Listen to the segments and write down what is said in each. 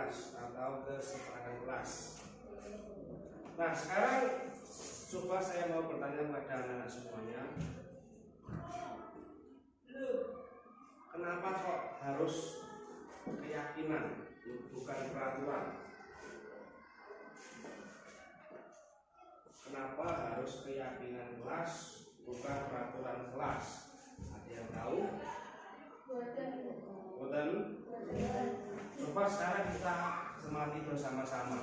kelas atau kesepakatan kelas. Nah, sekarang coba saya mau bertanya kepada anak-anak semuanya, kenapa kok harus keyakinan bukan peraturan? Kenapa harus keyakinan kelas bukan peraturan kelas? Ada yang tahu? Boten? Coba sekarang kita cermati bersama-sama.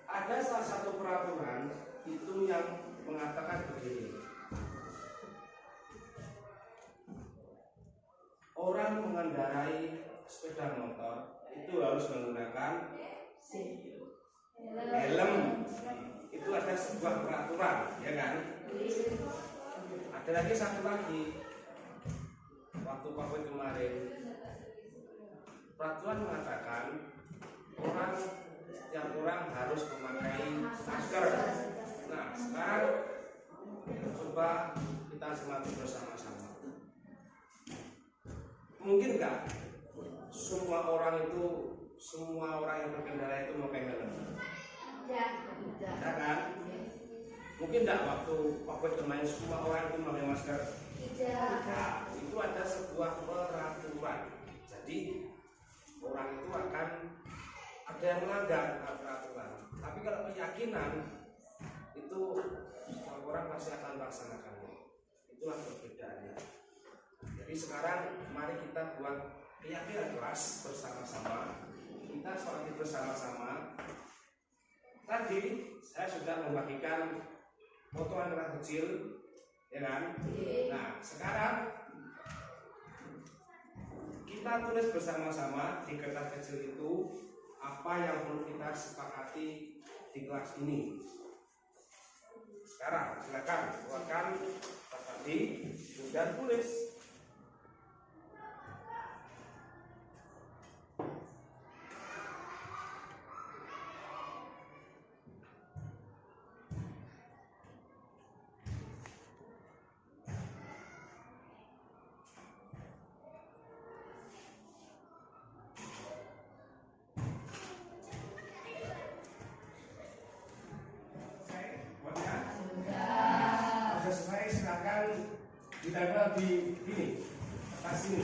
Ada salah satu peraturan itu yang mengatakan begini: orang mengendarai sepeda motor itu harus menggunakan helm. Itu ada sebuah peraturan, ya kan? Ada lagi satu lagi. Waktu COVID kemarin, peraturan mengatakan setiap orang harus memakai masker. Nah, sekarang coba kita cermati bersama-sama. Mungkin nggak semua orang yang berkendara itu memakai helm? Ya kan? Mungkin nggak waktu COVID kemarin semua orang itu memakai masker? Nah, itu ada sebuah peraturan. Jadi orang itu akan ada yang melanggar peraturan. Tapi kalau keyakinan itu orang pasti akan melaksanakannya. Itulah perbedaannya. Jadi sekarang mari kita buat keyakinan kelas bersama-sama. Kita sholat bersama-sama. Tadi saya sudah membagikan potongan kertas kecil, ya kan? Nah, sekarang kita tulis bersama-sama di kertas kecil itu apa yang perlu kita sepakati di kelas ini. Sekarang silakan keluarkan kertas tadi dan tulis. Ditempel di sini, atas sini.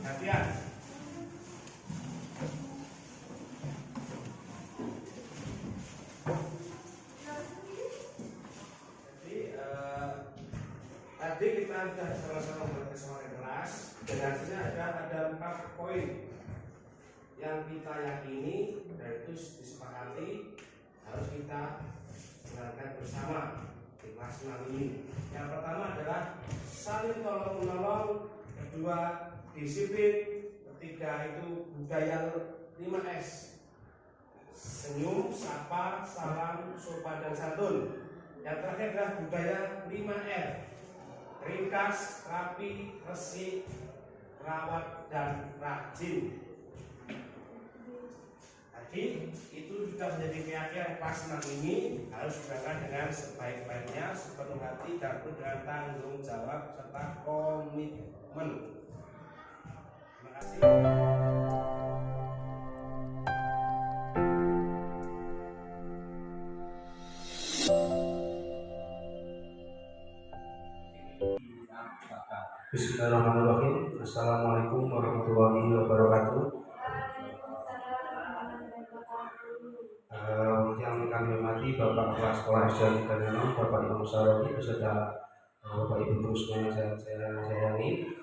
Latihan. Jadi tadi kita sudah sama-sama bersama kelas. Dan hasilnya ada 4 poin yang kita yakini dan itu disepakati harus kita jalankan bersama di kelas ini. Yang pertama adalah saling tolong menolong, kedua disiplin, ketiga itu budaya 5S, senyum, sapa, salam, sopan dan santun. Yang terakhir adalah budaya 5R, ringkas, rapi, resik, rawat dan rajin. Jadi itu sudah menjadi keyakinan kelas 6 ini harus dilakukan dengan sebaik-baiknya, sepenuh hati dan dengan tanggung jawab serta komitmen. Terima kasih. Bismillahirrahmanirrahim. Assalamualaikum warahmatullahi wabarakatuh. Yang kami hormati Bapak Kepala Sekolah SD Negara 6, Bapak Imam Sarodi beserta Bapak Ibu guru semua yang saya sayangi.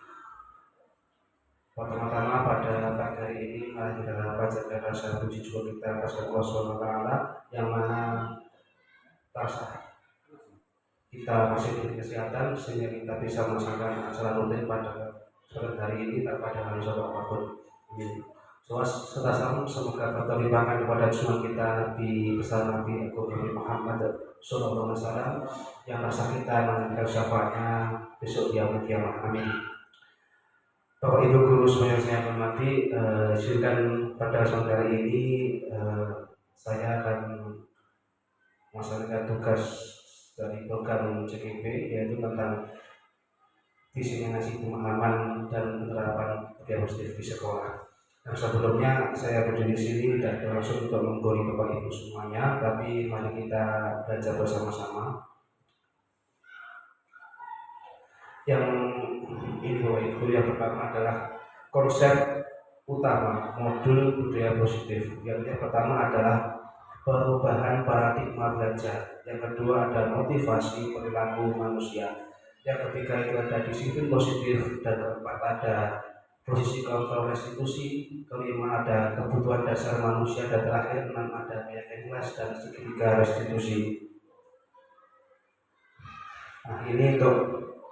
Pertama-tama pada pagi hari ini mari kita panjatkan rasa puji syukur kita atas Allah SWT yang mana kita masih diberi kesehatan sehingga kita bisa melaksanakan acara rutin pada sore hari ini tanpa ada hal apapun. Serta semoga berterima kepada Tuhan kita Nabi besar Nabi Muhammad Sallallahu Alaihi Wasallam yang rasa kita mendengar syafaatnya besok di yaumul kiamah. Amin. Bapak Ibu guru semua yang saya hormati, izinkan pada sore hari ini saya akan melaksanakan tugas dari program CGP yaitu tentang diseminasi pemahaman dan penerapan budaya positif di sekolah. Nah, sebelumnya saya berdiri di sini tidak bermaksud untuk menggori Bapak Ibu semuanya, tapi mari kita belajar bersama-sama. Yang ini Bapak Ibu, yang pertama adalah konsep utama modul budaya positif. Yang pertama adalah perubahan paradigma belajar. Yang kedua ada motivasi perilaku manusia. Yang ketiga itu ada disiplin positif, dan keempat ada posisi kontrol restitusi, kelima ada kebutuhan dasar manusia, dan terakhir enam ada ikhlas dan segitiga restitusi. Nah, ini untuk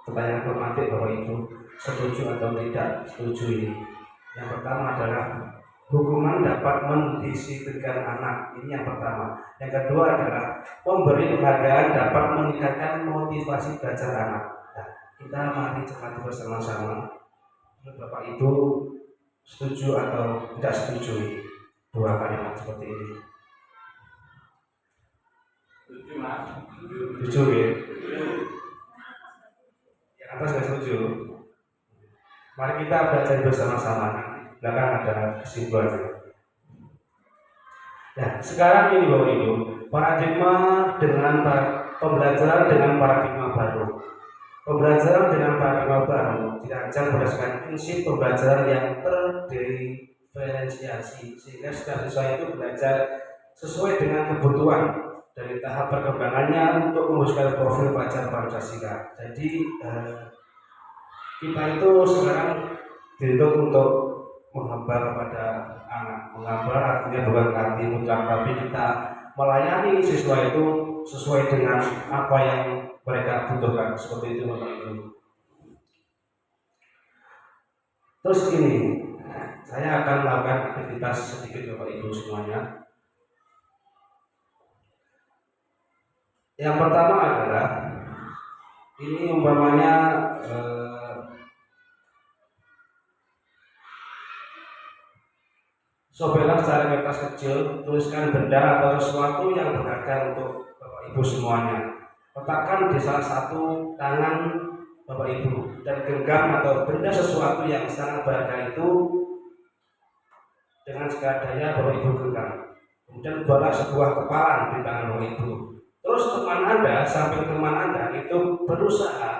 pertanyaan formatif Bapak Ibu, setuju atau tidak setuju ini. Yang pertama adalah hukuman dapat mendisiplinkan anak, ini yang pertama. Yang kedua adalah memberi penghargaan dapat meningkatkan motivasi belajar anak. Nah, kita mari cermati bersama-sama. Bapak Ibu setuju atau tidak setuju dua kalimat seperti ini? Setuju Mas. Setuju ya? Yang atas nggak setuju. Mari kita belajar bersama-sama. Belakang ada kesimpulannya. Nah, sekarang ini Bapak Ibu, paradigma dengan pembelajaran dengan paradigma baru. Pembelajaran dengan paradigma baru dirancang berdasarkan prinsip pembelajaran yang terdiferensiasi, sehingga setiap siswa itu belajar sesuai dengan kebutuhan dari tahap perkembangannya untuk mewujudkan profil pelajar Pancasila. Jadi kita itu sekarang dituntut untuk menghambar kepada anak. Menghambar artinya bukan arti mutlak, tapi kita melayani siswa itu sesuai dengan apa yang mereka butuhkan, seperti itu Bapak Ibu. Terus ini, saya akan melakukan aktivitas sedikit Bapak Ibu semuanya. Yang pertama adalah ini umpamanya sobeklah secara kertas kecil, tuliskan benda atau sesuatu yang berharga untuk Bapak Ibu semuanya. Letakkan di salah satu tangan Bapak Ibu dan genggam atau benda sesuatu yang sangat berharga itu dengan segala daya Bapak Ibu genggam. Kemudian buatlah sebuah kepalan di tangan Bapak Ibu. Terus teman Anda, samping teman Anda itu berusaha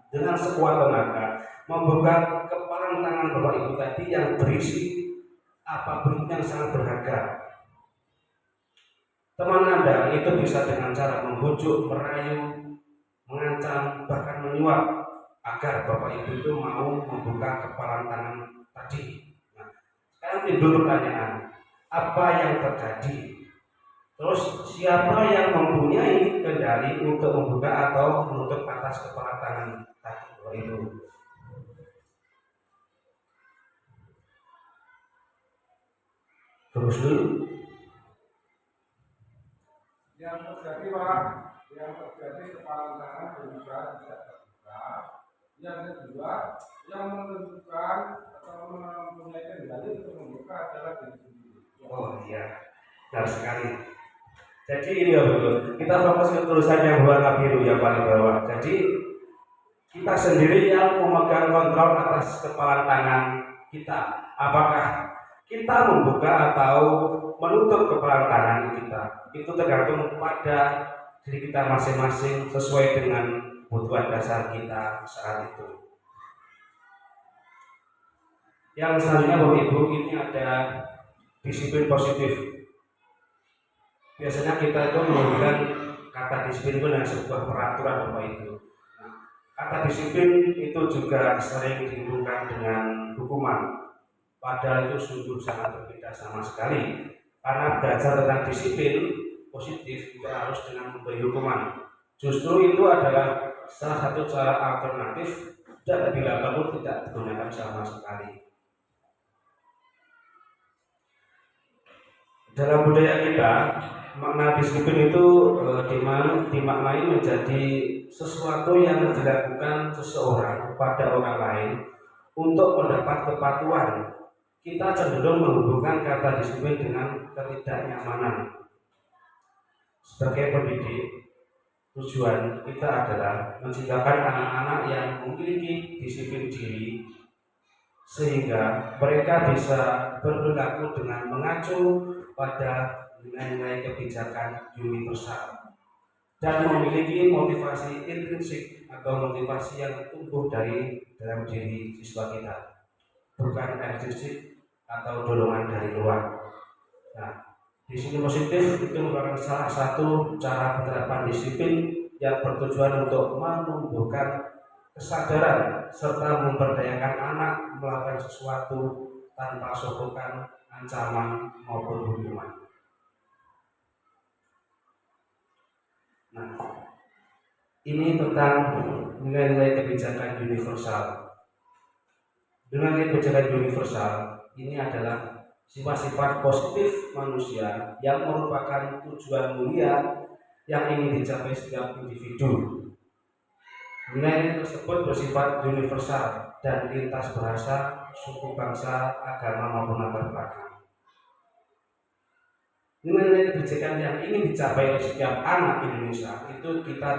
dengan sekuat tenaga membuka kepalan tangan Bapak Ibu tadi yang berisi apapun yang sangat berharga. Teman Anda itu bisa dengan cara membujuk, merayu, mengancam, bahkan menyuap agar Bapak Ibu itu mau membuka kepalan tangan tadi. Nah, sekarang timbul pertanyaan, apa yang terjadi? Terus siapa yang mempunyai kendali untuk membuka atau menutup atas kepala tangan tadi Bapak Ibu? Terus dulu. Yang terjadi Pak, yang terjadi kepala tangan berusaha tidak terbuka. Yang kedua, yang menentukan atau mempunyai kendali untuk membuka adalah diri sendiri. Oh iya, benar sekali. Jadi ini ya betul. Kita fokus ke tulisan yang warna biru yang paling bawah. Jadi kita sendiri yang memegang kontrol atas kepala tangan kita. Apakah kita membuka atau menutup kepala tangan kita? Itu tergantung pada diri kita masing-masing sesuai dengan kebutuhan dasar kita saat itu. Yang selanjutnya Bapak Ibu, ini ada disiplin positif. Biasanya kita itu menggunakan kata disiplin itu dengan sebuah peraturan Bapak Ibu. Nah, kata disiplin itu juga sering dihubungkan dengan hukuman. Padahal itu sungguh sangat berbeda sama sekali. Karena belajar tentang disiplin positif tidak harus dengan memberi hukuman. Justru itu adalah salah satu cara alternatif dan bila perlu tidak digunakan sama sekali. Dalam budaya kita, makna disiplin itu dimaknai menjadi sesuatu yang dilakukan seseorang kepada orang lain untuk mendapat kepatuhan. Kita cenderung menghubungkan kata disiplin dengan ketidaknyamanan. Sebagai pendidik, tujuan kita adalah menciptakan anak-anak yang memiliki disiplin diri sehingga mereka bisa berperilaku dengan mengacu pada nilai-nilai kebijakan universal dan memiliki motivasi intrinsik atau motivasi yang tumbuh dari dalam diri siswa kita, bukan ekstrinsik atau dorongan dari luar. Nah, disiplin positif itu merupakan salah satu cara penerapan disiplin yang bertujuan untuk menumbuhkan kesadaran serta memberdayakan anak melakukan sesuatu tanpa sokongan, ancaman maupun hukuman. Nah, ini tentang nilai-nilai kebijakan universal. Dengan kebijakan universal ini adalah sifat-sifat positif manusia yang merupakan tujuan mulia yang ingin dicapai setiap individu. Nilai tersebut bersifat universal dan lintas bahasa, suku, bangsa, agama maupun latar belakang. Nilai-nilai kebijakan yang ingin dicapai oleh setiap anak Indonesia itu kita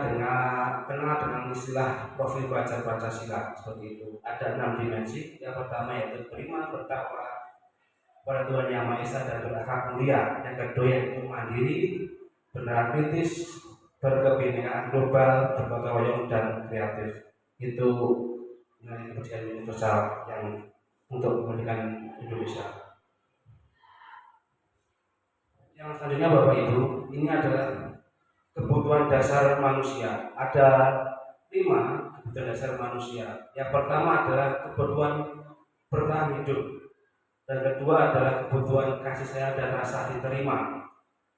kenal dengan istilah profil pelajar Pancasila seperti itu. Ada 6 dimensi. Yang pertama yaitu beriman, bertakwa pada Tuhan Yang Maha Esa dan berakhlak mulia. Yang kedua yaitu mandiri, benar kritis, berkebinekaan global, bergotong royong dan kreatif. Itu nilai kebijakan universal yang untuk pendidikan Indonesia. Yang selanjutnya Bapak Ibu, ini adalah kebutuhan dasar manusia. Ada 5 kebutuhan dasar manusia. Yang pertama adalah kebutuhan bertahan hidup. Dan kedua adalah kebutuhan kasih sayang dan rasa diterima.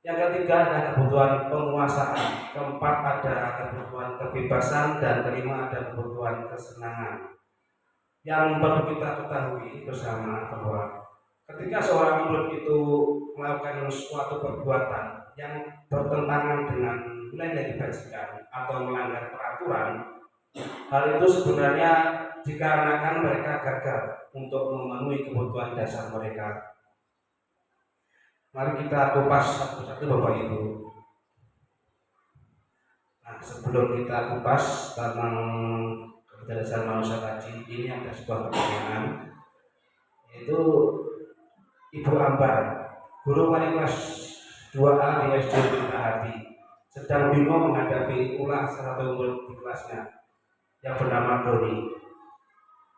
Yang ketiga adalah kebutuhan penguasaan. Keempat ada kebutuhan kebebasan dan kelima ada kebutuhan kesenangan. Yang perlu kita ketahui bersama bahwa ketika seorang murid itu melakukan suatu perbuatan yang bertentangan dengan nilai kebajikan atau melanggar peraturan, hal itu sebenarnya dikarenakan mereka gagal untuk memenuhi kebutuhan dasar mereka. Mari kita kupas satu-satu Bapak Ibu. Nah, sebelum kita kupas tentang kebutuhan dasar manusia tadi, ini ada sebuah pertanyaan, yaitu Ibu Ambar, guru wali kelas 2A di SD Bina Hati, sedang bingung menghadapi ulah salah satu murid di kelasnya yang bernama Doni.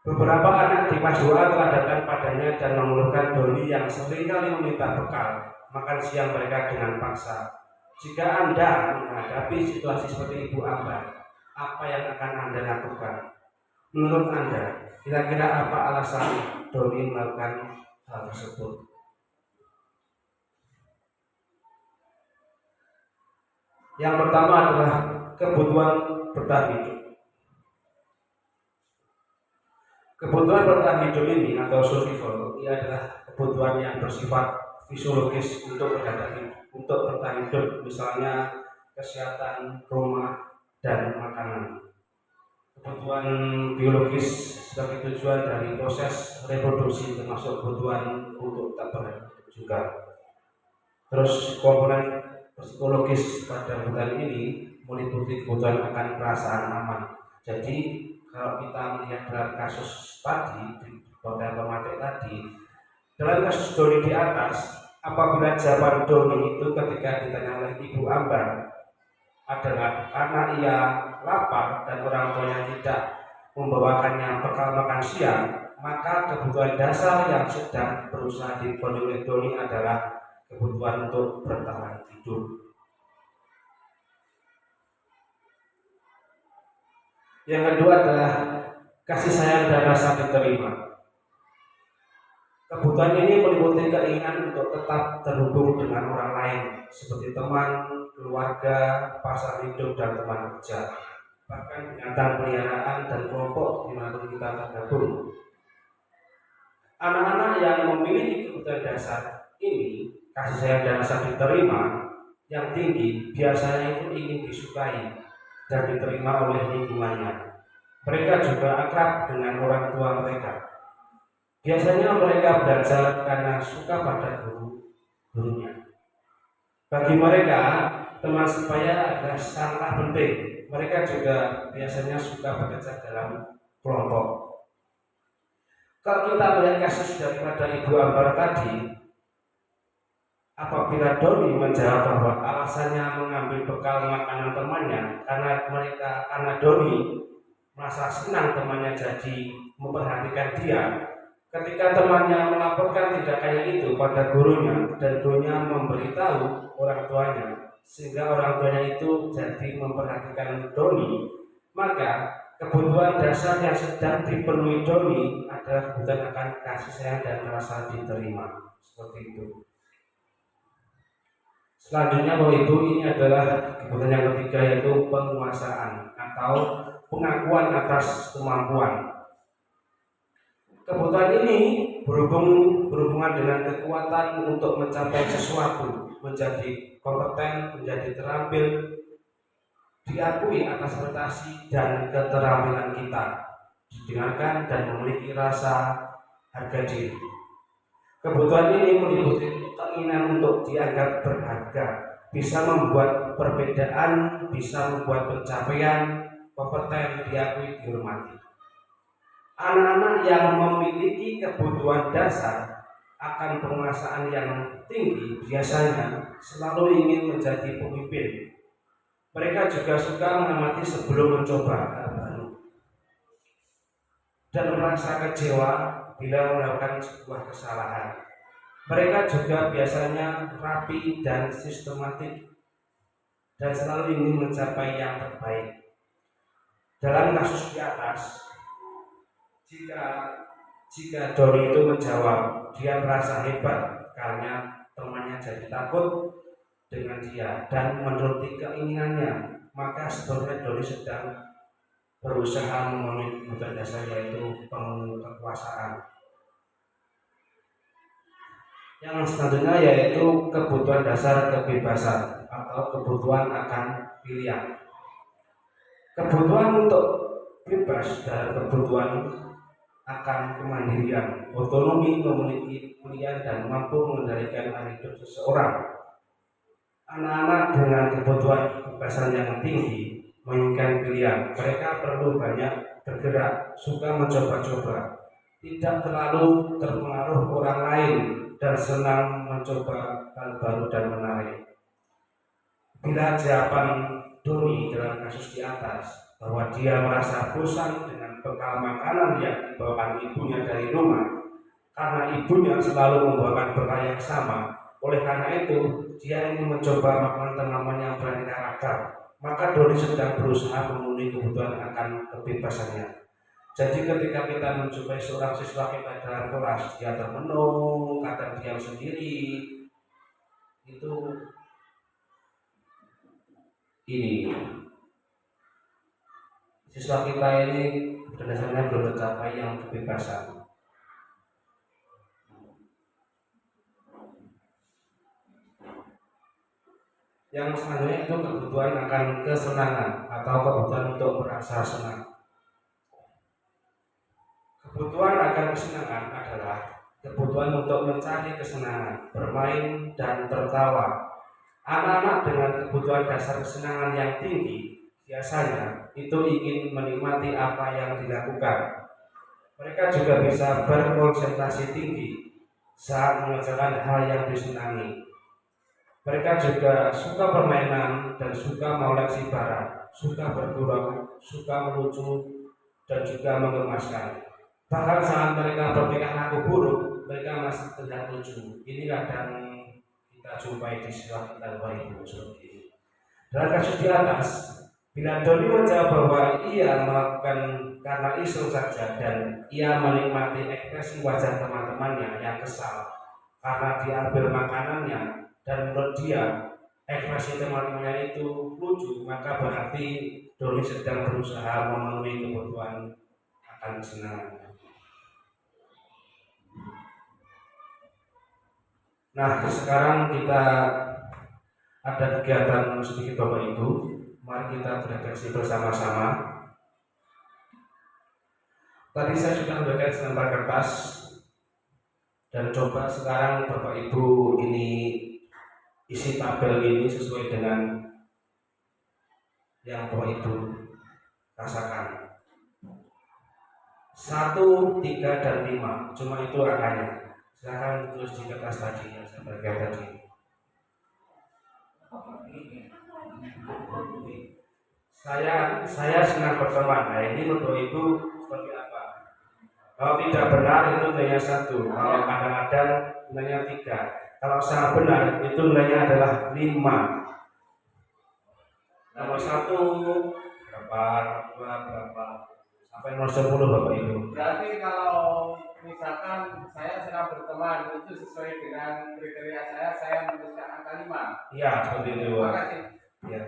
Beberapa anak di kelas 2A telah datang padanya dan mengeluhkan Doni yang seringkali meminta bekal makan siang mereka dengan paksa. Jika Anda menghadapi situasi seperti Ibu Ambar, apa yang akan Anda lakukan? Menurut Anda, kira-kira apa alasan Doni melakukan hal tersebut? Yang pertama adalah kebutuhan bertahan hidup. Kebutuhan bertahan hidup ini atau survival ini adalah kebutuhan yang bersifat fisiologis untuk bertahan hidup, misalnya kesehatan, rumah, dan makanan. Kebutuhan biologis sebagai tujuan dari proses reproduksi termasuk kebutuhan untuk tetap berhidup juga. Terus komponen psikologis pada kebutuhan ini meliputi kebutuhan akan perasaan aman. Jadi kalau kita melihat dalam kasus tadi, di beberapa materi tadi, dalam kasus Doni di atas, apabila jawaban Doni itu ketika ditanya oleh Ibu Ambar adalah karena ia lapar dan orang tuanya tidak membawakannya bekal makan siang, maka kebutuhan dasar yang sedang berusaha dipenuhi oleh Doni adalah kebutuhan untuk bertahan hidup. Yang kedua adalah kasih sayang dan rasa diterima. Kebutuhan ini meliputi keinginan untuk tetap terhubung dengan orang lain, seperti teman, keluarga, pasangan hidup, dan teman kerja. Bahkan binatang peliharaan dan kelompok dimanapun kita tergabung. Anak-anak yang memiliki kebutuhan dasar ini, kasih sayang dan rasa diterima yang tinggi, biasanya itu ingin disukai dan diterima oleh lingkungannya. Mereka juga akrab dengan orang tua mereka. Biasanya mereka belajar karena suka pada gurunya. Bagi mereka, teman sebaya adalah sangat penting. Mereka juga biasanya suka bekerja dalam kelompok. Kalau kita melihat kasus daripada Ibu Ambar tadi, apabila Doni menjawab bahwa alasannya mengambil bekal makanan temannya karena Doni merasa senang temannya jadi memperhatikan dia. Ketika temannya melaporkan tindakannya itu pada gurunya dan gurunya memberitahu orang tuanya, sehingga orang tuanya itu jadi memperhatikan Doni, maka kebutuhan dasar yang sedang dipenuhi Doni adalah kebutuhan akan kasih sayang dan merasa diterima. Seperti itu. Selanjutnya Bapak Ibu, ini adalah kebutuhan yang ketiga, yaitu penguasaan atau pengakuan atas kemampuan. Kebutuhan ini berhubungan dengan kekuatan untuk mencapai sesuatu, menjadi kompeten, menjadi terampil, diakui atas prestasi dan keterampilan kita, didengarkan dan memiliki rasa harga diri. Kebutuhan ini meliputi keinginan untuk dianggap berharga, bisa membuat perbedaan, bisa membuat pencapaian, kompeten, diakui, dihormati. Anak-anak yang memiliki kebutuhan dasar akan penguasaan yang tinggi biasanya selalu ingin menjadi pemimpin. Mereka juga suka mengamati sebelum mencoba hal baru dan merasa kecewa bila melakukan sebuah kesalahan. Mereka juga biasanya rapi dan sistematik dan selalu ingin mencapai yang terbaik. Dalam kasus di atas, jika Doni itu menjawab dia merasa hebat karena temannya jadi takut dengan dia dan menuruti keinginannya, maka sebenarnya Doni sedang berusaha memenuhi kebutuhan dasar, yaitu kekuasaan. Yang selanjutnya yaitu kebutuhan dasar kebebasan atau kebutuhan akan pilihan. Kebutuhan untuk bebas dan kebutuhan akan kemandirian, otonomi, memiliki pilihan dan mampu mengendalikan arah hidup seseorang. Anak-anak dengan kebutuhan kebebasan yang tinggi menginginkan pilihan. Mereka perlu banyak bergerak, suka mencoba-coba, tidak terlalu terpengaruh orang lain, dan senang mencoba hal baru dan menarik. Bila jawaban Doni dalam kasus di atas bahwa dia merasa bosan dengan bekal makanan yang dibawakan ibunya dari rumah karena ibunya selalu membawakan bekal yang sama, oleh karena itu dia ingin mencoba makanan tanaman yang beraneka ragam, maka Doni sedang berusaha memenuhi kebutuhan akan kebebasannya. Jadi ketika kita menjumpai seorang siswa kita dalam kelas, dia termenung, kadang diam sendiri, itu ini siswa kita ini berdasarkan belum mencapai yang kebebasan. Yang selanjutnya itu kebutuhan akan kesenangan atau kebutuhan untuk merasa senang. Kebutuhan akan kesenangan adalah kebutuhan untuk mencari kesenangan, bermain dan tertawa. Anak-anak dengan kebutuhan dasar kesenangan yang tinggi biasanya itu ingin menikmati apa yang dilakukan. Mereka juga bisa berkonsentrasi tinggi saat mengerjakan hal yang disenangi. Mereka juga suka permainan dan suka mengoleksi barang, suka bergurau, suka melucu dan juga menggemaskan. Bahkan saat mereka bertingkah laku buruk, mereka masih terlihat lucu. Ini kadang kita jumpai di siswa kita Bapak Ibu seperti ini. Dalam kasus di atas, bila Doni menjawab bahwa ia melakukan karena iseng saja dan ia menikmati ekspresi wajah teman-temannya yang kesal karena diambil makanannya dan menurut dia ekspresi teman-temannya itu lucu, maka berarti Doni sedang berusaha memenuhi kebutuhan akan kesenangan. Nah, sekarang kita ada kegiatan sedikit Bapak Ibu. Mari kita berefleksi bersama-sama. Tadi saya sudah memberikan selembar kertas dan coba sekarang Bapak Ibu ini isi tabel ini sesuai dengan yang Bapak Ibu rasakan. 1, 3, dan 5. Cuma itu angkanya. Silahkan tulis di kertas tadi yang saya bagian tadi. Saya senang berteman. Nah, ini untuk itu seperti apa? Kalau tidak benar itu nilainya 1. Kalau kadang-kadang nilainya 3. Kalau sangat benar itu nilainya adalah 5. Nomor 1 berapa, 2 berapa, sampai nomor 10 Bapak Ibu. Berarti kalau misalkan saya sedang berteman itu sesuai dengan kriteria saya menuliskan angka 5. Iya, seperti itu. Terima kasih. Ya.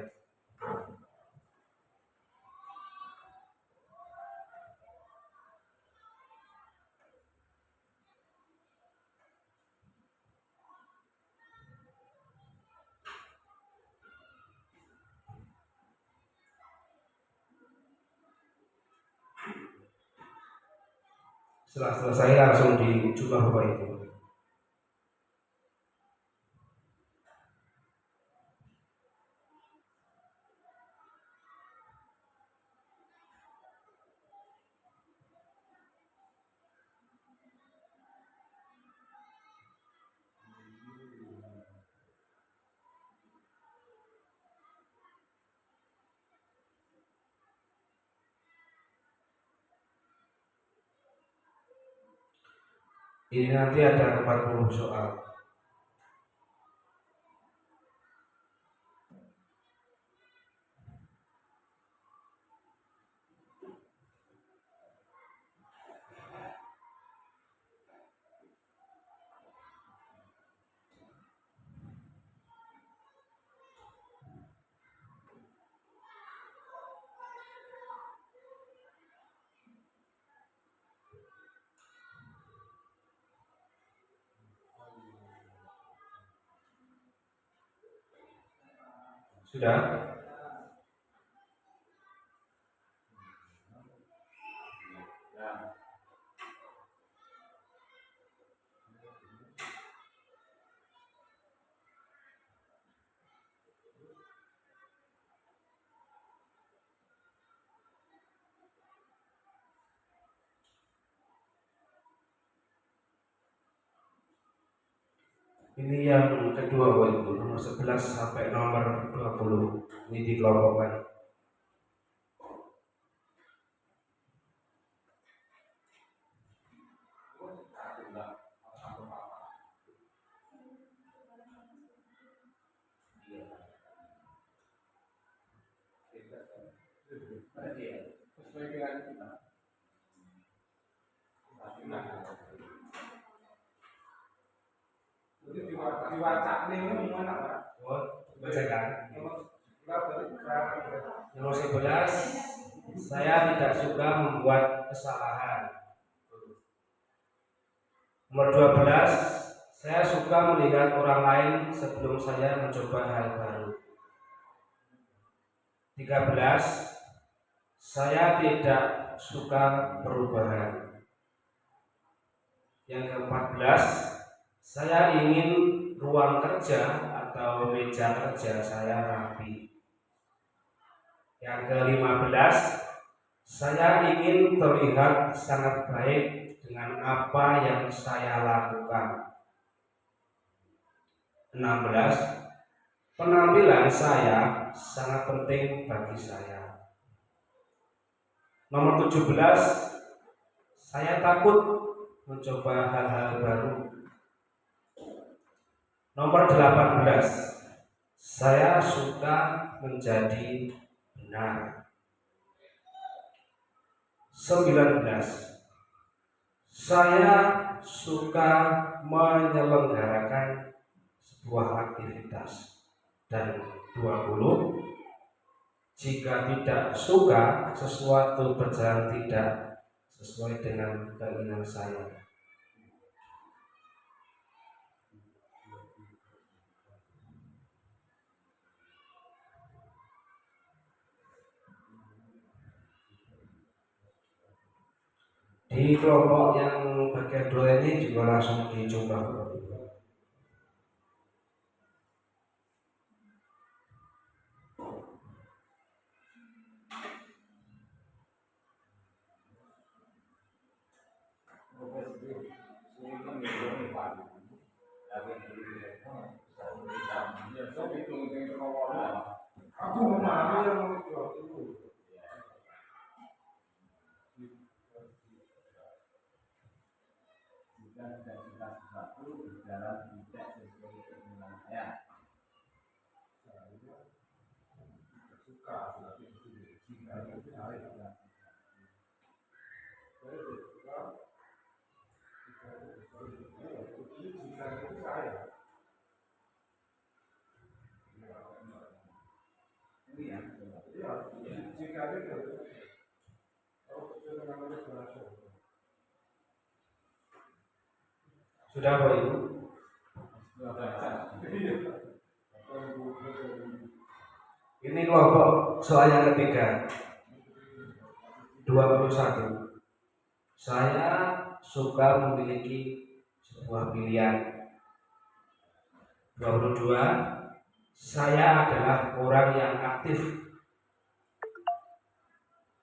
Setelah selesai langsung dijumlah Bapak Ibu. Ini nanti ada 40 soal. Sudah? Ini yang kedua Bapak Ibu, nomor 11 sampai nomor 20. Ini dikelompokkan. Sesuai dengan kita. Jadi diwaca ini gimana Pak? Bacakan. Nomor Nomor 11, saya tidak suka membuat kesalahan. Nomor 12, saya suka melihat orang lain sebelum saya mencoba hal baru. 13, saya tidak suka perubahan. Yang ke-14, saya ingin ruang kerja atau meja kerja saya rapi. Yang ke-15, saya ingin terlihat sangat baik dengan apa yang saya lakukan. 16, penampilan saya sangat penting bagi saya. Nomor 17, saya takut mencoba hal-hal baru. Nomor 18, saya suka menjadi benar. 19, saya suka menyelenggarakan sebuah aktivitas. Dan 20, jika tidak suka sesuatu berjalan tidak sesuai dengan keinginan saya. Di kelompok yang bagian 2 ini juga langsung dicoba. Aku memahami yang menjual itu. Jika cita-cita sesuatu berjalan tidak sesuai keinginan saya. Suka, tapi jika itu saya. Jika itu saya. Ini ya. Iya, jika itu. Kalau kita namanya berhasil. Sudah Bapak Ibu? Ini kelompok soal yang ketiga 21. Saya suka memiliki sebuah pilihan. 22. Saya adalah orang yang aktif.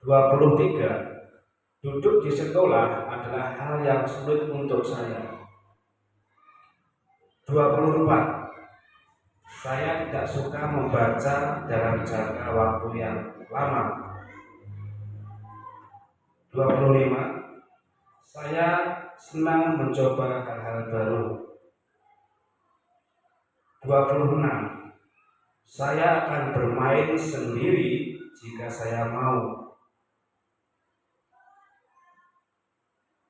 23. Duduk di sekolah adalah hal yang sulit untuk saya. 24. Saya tidak suka membaca dalam jangka waktu yang lama. 25. Saya senang mencoba hal-hal baru. 26. Saya akan bermain sendiri jika saya mau.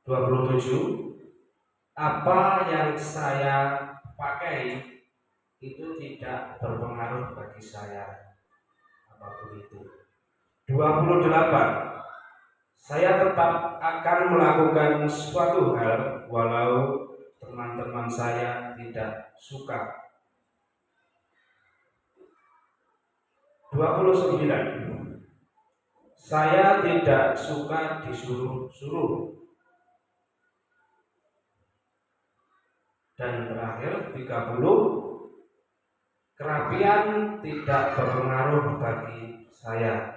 27. Apa yang saya pakai itu tidak berpengaruh bagi saya, apapun itu. 28. Saya tetap akan melakukan suatu hal walau teman-teman saya tidak suka. 29. Saya tidak suka disuruh-suruh. Dan terakhir 30. Kerapian tidak berpengaruh bagi saya.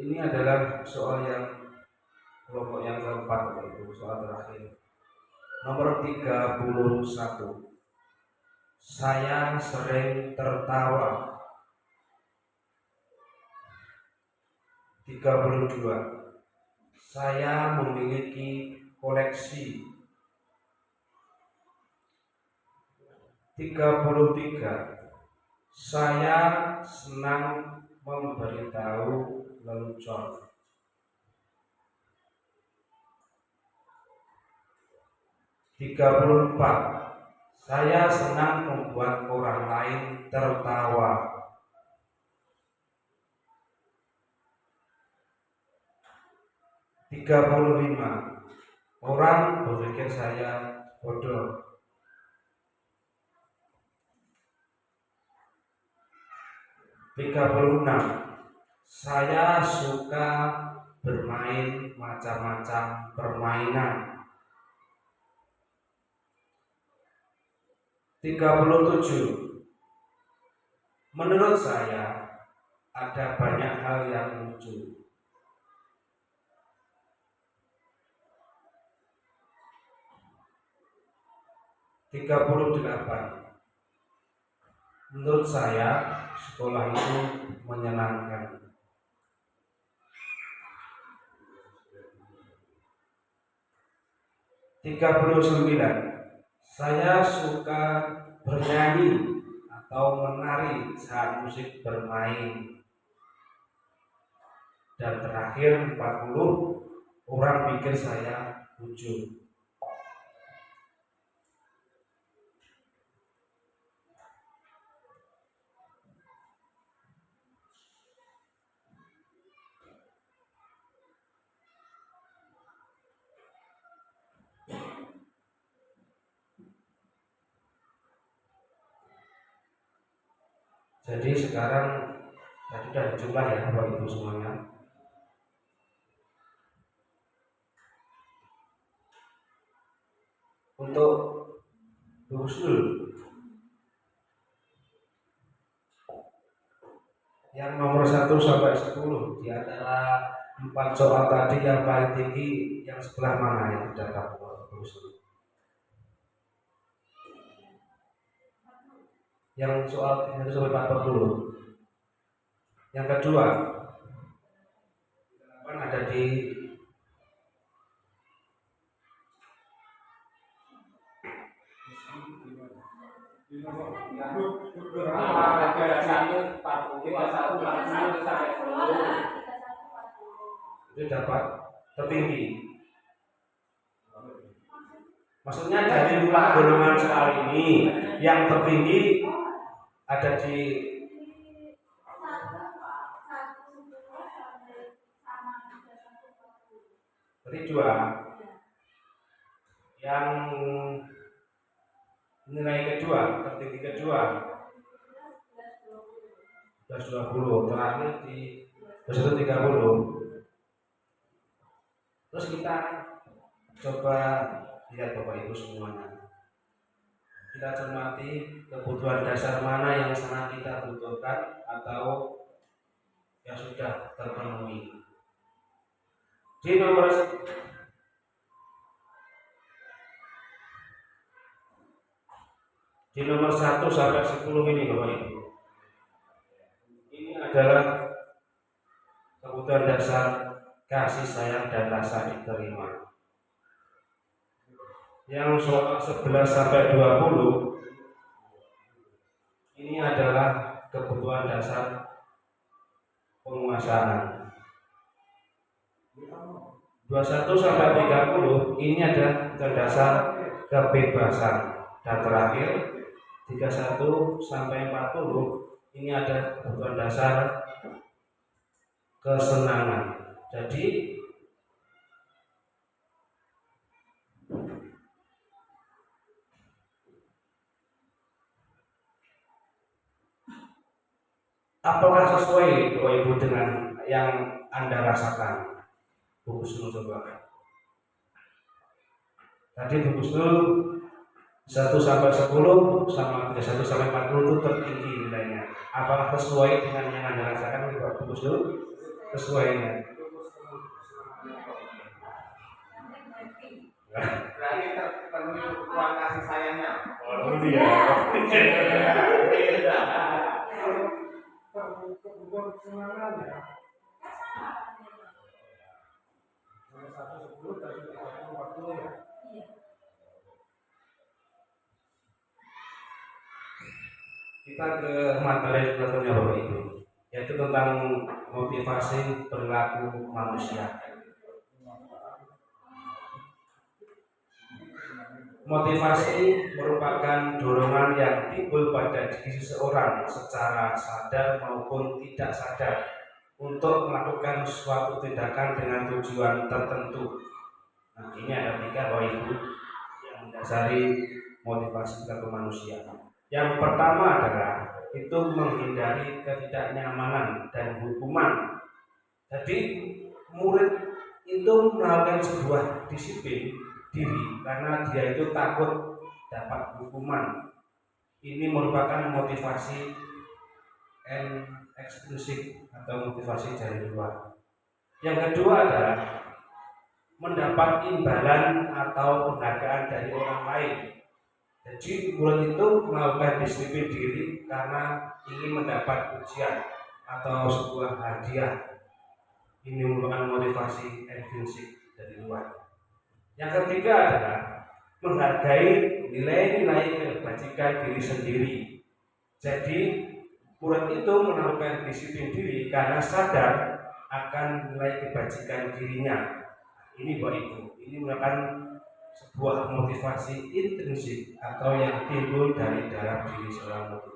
Ini adalah soal yang kelompok yang keempat, yaitu soal terakhir. Nomor 31. Saya sering tertawa. 32. Saya memiliki koleksi. 33. Saya senang memberitahu lelucon. 34. Saya senang membuat orang lain tertawa. 35. Orang berpikir saya bodoh. 36. Saya suka bermain macam-macam permainan. 37. Menurut saya ada banyak hal yang lucu. 38. Menurut saya sekolah itu menyenangkan. 39. Saya suka bernyanyi atau menari saat musik bermain. Dan terakhir 40. orang pikir saya lucu. Jadi sekarang tadi sudah dijumlah ya Bapak Ibu semuanya. Untuk usul yang nomor 1 sampai 10 di antara 4 soal tadi yang paling tinggi yang sebelah mana yang tidak tahu usul? Yang soal 1 sampai 40. Yang kedua ada di itu dapat tertinggi. Maksudnya dari 4 golongan soal ini yang tertinggi ada di berarti 2. Yang nilai kedua, tertinggi kedua 11-20, terakhir di 21-30. Terus kita coba lihat Bapak Ibu semuanya. Kita cermati kebutuhan dasar mana yang sangat kita butuhkan atau yang sudah terpenuhi. Di nomor 1 sampai 10 ini Bapak Ibu. Ini adalah kebutuhan dasar kasih sayang dan rasa diterima. Yang soal 11 sampai 20 ini adalah kebutuhan dasar penguasaan. 21 sampai 30 ini adalah kebutuhan dasar kebebasan. Dan terakhir 31 sampai 40 ini ada kebutuhan dasar kesenangan. Jadi apakah sesuai Bapak Ibu dengan yang Anda rasakan? Bu Gusnul coba. Tadi Bu Gusnul 1 sampai 10 sama 31 sampai 40 itu tertinggi nilainya. Apakah sesuai dengan yang Anda rasakan Bu Gusnul? Sesuainya. Berarti terpenuhi kebutuhan kasih sayangnya. Oh iya. Kebutuhan kesenangannya. Nomor 1 10 dari 40 ya. Kita ke materi berikutnya Bapak Ibu, yaitu tentang motivasi perilaku manusia. Motivasi merupakan dorongan yang timbul pada diri seseorang secara sadar maupun tidak sadar untuk melakukan suatu tindakan dengan tujuan tertentu. Nah, ini ada 3 Bapak Ibu yang mendasari motivasi perilaku manusia. Yang pertama adalah itu menghindari ketidaknyamanan dan hukuman. Jadi murid itu melakukan sebuah disiplin diri karena dia itu takut dapat hukuman. Ini merupakan motivasi eksklusif atau motivasi dari luar. Yang kedua adalah mendapat imbalan atau penghargaan dari orang lain. Jadi murid itu melakukan disiplin diri karena ingin mendapat pujian atau sebuah hadiah. Ini merupakan motivasi intrinsik dari luar. Yang ketiga adalah menghargai nilai-nilai kebajikan diri sendiri. Jadi murid itu melakukan disiplin diri karena sadar akan nilai kebajikan dirinya. Ini Bapak Ibu, ini merupakan sebuah motivasi intrinsik atau yang timbul dari dalam diri seorang murid.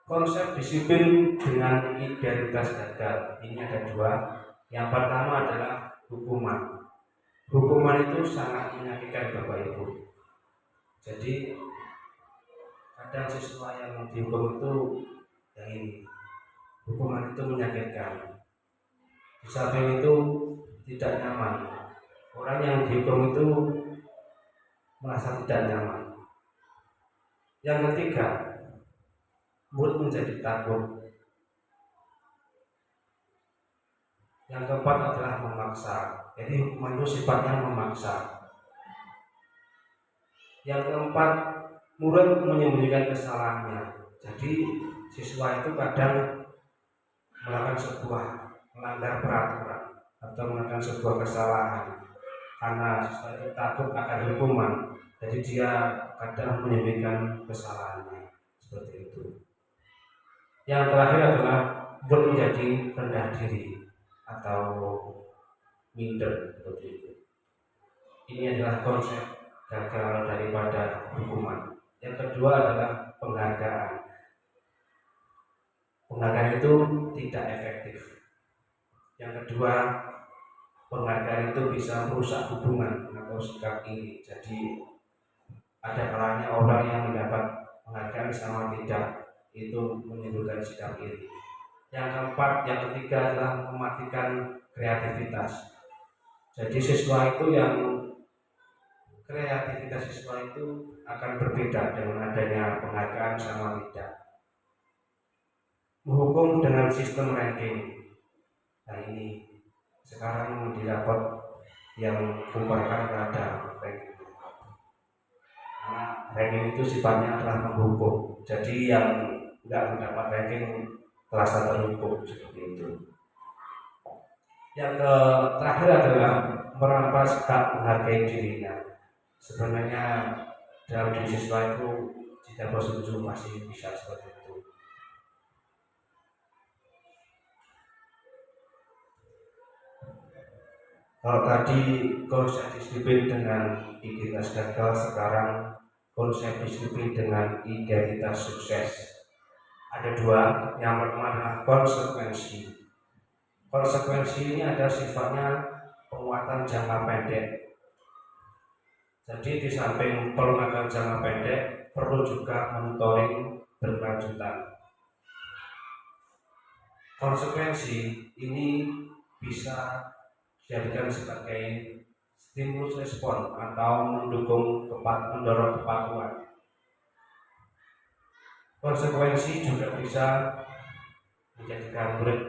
Konsep disiplin dengan identitas gagal ini ada dua. Yang pertama adalah hukuman. Hukuman itu sangat menyakitkan Bapak Ibu. Jadi kadang siswa yang dihukum itu yang ini, hukuman itu menyakitkan. Di samping itu tidak nyaman. Orang yang dihukum itu merasa tidak nyaman. Yang ketiga, murid menjadi takut. Yang keempat adalah memaksa. Jadi hukuman itu sifatnya memaksa. Yang keempat, murid menyembunyikan kesalahannya. Jadi siswa itu kadang melakukan melanggar peraturan atau melakukan sebuah kesalahan karena siswa itu takut akan hukuman. Jadi dia kadang menyembunyikan kesalahannya seperti itu. Yang terakhir adalah menjadi rendah diri atau minder seperti itu. Ini adalah konsep gagal daripada hukuman. Yang kedua adalah penghargaan. Penghargaan itu tidak efektif. Yang kedua, penghargaan itu bisa merusak hubungan atau sikap iri. Jadi ada kalanya orang yang mendapat penghargaan sama tidak, itu menimbulkan sikap iri. Yang ketiga adalah mematikan kreativitas. Jadi kreativitas siswa itu akan berbeda dengan adanya penghargaan sama tidak. Menghukum dengan sistem ranking. Nah ini sekarang didapat yang kumpulkan ada ranking. Karena ranking itu sifatnya adalah menghukum. Jadi yang tidak mendapat ranking terasa terhukum seperti itu. Yang terakhir adalah merampas hak menghargai dirinya. Sebenarnya dalam diri siswa itu tidak bersetuju masih bisa seperti itu. Kalau tadi konsep disiplin dengan identitas gagal, sekarang konsep disiplin dengan identitas sukses. Ada dua. Yang pertama adalah konsekuensi. Konsekuensi ini ada sifatnya penguatan jangka pendek. Jadi di samping penguatan jangka pendek, perlu juga monitoring berkelanjutan. Konsekuensi ini bisa dijadikan sebagai stimulus respon atau mendorong kepatuhan. Konsekuensi juga bisa menjadikan murid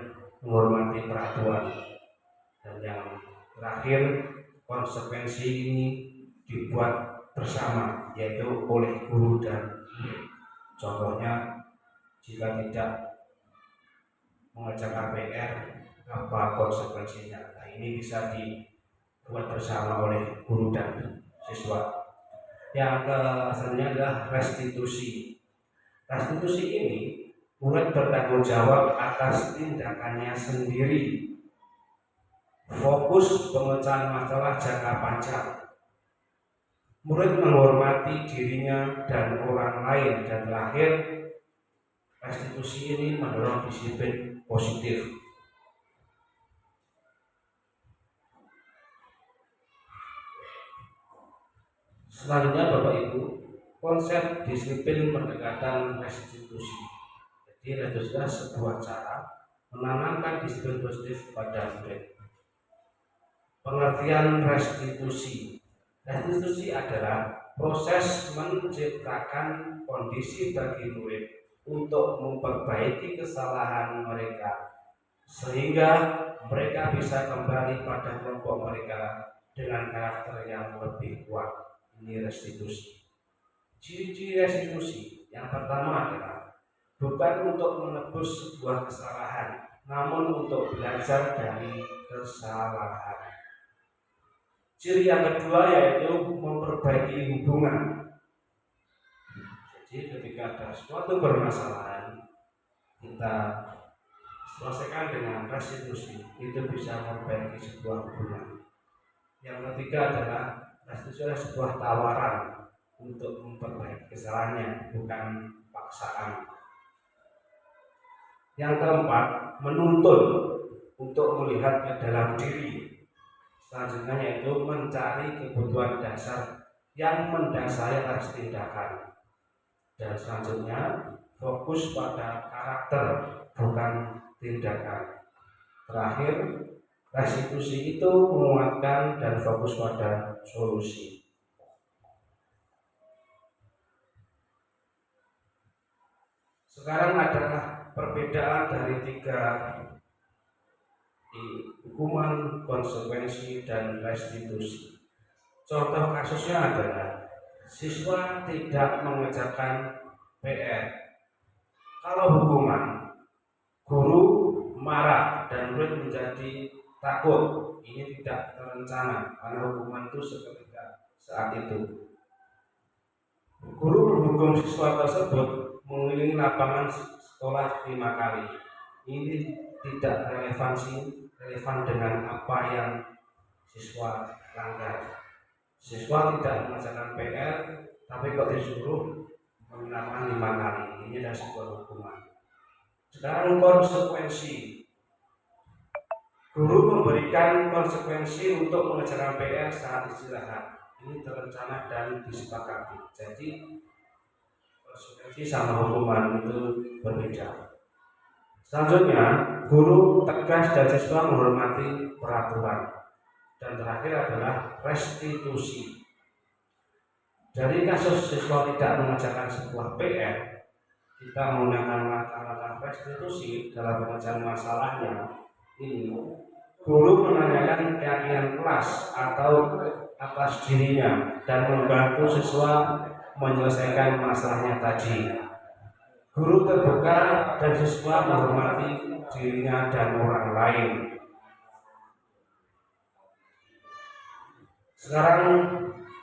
menghormati peraturan. Dan yang terakhir, konsekuensi ini dibuat bersama, yaitu oleh guru dan murid. Contohnya, jika tidak mengerjakan PR, apa konsekuensinya? Nah, ini bisa dibuat bersama oleh guru dan siswa. Yang selanjutnya adalah restitusi. Restitusi ini, murid bertanggung jawab atas tindakannya sendiri. Fokus pemecahan masalah jangka panjang. Murid menghormati dirinya dan orang lain. Dan terakhir, restitusi ini mendorong disiplin positif. Selanjutnya Bapak Ibu, konsep disiplin pendekatan restitusi. Jadi restitusi adalah sebuah cara menanamkan disiplin positif pada murid. Pengertian restitusi. Restitusi adalah proses menciptakan kondisi bagi murid untuk memperbaiki kesalahan mereka sehingga mereka bisa kembali pada kelompok mereka dengan karakter yang lebih kuat. Ini restitusi. Ciri-ciri restitusi yang pertama adalah bukan untuk menebus sebuah kesalahan, namun untuk belajar dari kesalahan. Ciri yang kedua yaitu memperbaiki hubungan. Jadi ketika ada suatu permasalahan, kita selesaikan dengan restitusi, itu bisa memperbaiki sebuah hubungan. Yang ketiga adalah restitusi adalah sebuah tawaran untuk memperbaiki kesalahannya, bukan paksaan. Yang keempat, menuntun untuk melihat ke dalam diri. Selanjutnya yaitu mencari kebutuhan dasar yang mendasari atas tindakan. Dan selanjutnya fokus pada karakter, bukan tindakan. Terakhir, restitusi itu menguatkan dan fokus pada solusi. Sekarang adalah perbedaan dari tiga hukuman, konsekuensi, dan restitusi. Contoh kasusnya adalah siswa tidak mengerjakan PR. Kalau hukuman, guru marah dan murid menjadi takut. Ini tidak terencana karena hukuman itu seketika saat itu. Guru menghukum siswa tersebut mengelilingi lapangan sekolah 5 kali. Ini tidak relevan dengan apa yang siswa langgar. Siswa tidak mengerjakan PR, tapi kok disuruh mengulangi 5 kali. Ini adalah sebuah hukuman. Sekarang konsekuensi. Guru memberikan konsekuensi untuk mengerjakan PR saat istirahat. Ini terencana dan disepakati. Jadi konsekuensi sama hukuman itu berbeda. Selanjutnya, guru tegas dan siswa menghormati peraturan. Dan terakhir adalah restitusi. Dari kasus siswa tidak mengerjakan sebuah PR, kita menggunakan langkah-langkah restitusi dalam pengerjaan masalahnya. Ini guru menanyakan keyakinan kelas atau atas dirinya dan membantu siswa menyelesaikan masalahnya tadi. Guru terbuka dan siswa menghormati dirinya dan orang lain. Sekarang